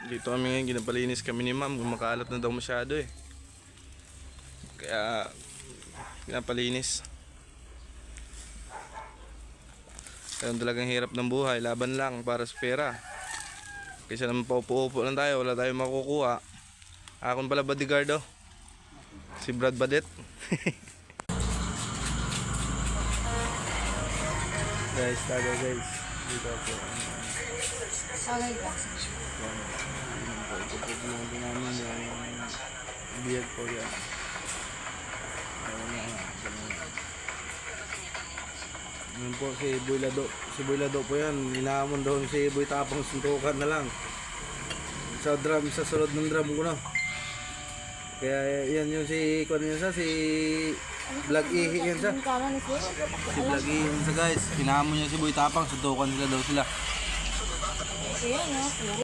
Dito kami ngayon, ginapalinis kami ni ma'am. Kumakalat na daw masyado eh. Kaya pinapalinis. Ayun talagang hirap ng buhay. Laban lang para sa pera. Kaysa naman paupo-upo lang tayo, wala tayong makukuha. Akon pala bodyguard oh. Si Brad Badet. Guys, taga guys. Dito po. Okay ka. Ito namin yung biyag po yan. Yun po si Boy Lado. Si Boy Lado po yan. Inaamon daw si Boy Tapang, suntukan na lang. Sa drum, sa sulod ng drum ko na. Kaya yan yung si si Vlog Ihi yan sa. Si Vlog Ihi yan sa guys. Inaamon niya si Boy Tapang, suntukan sila daw sila. Ayan,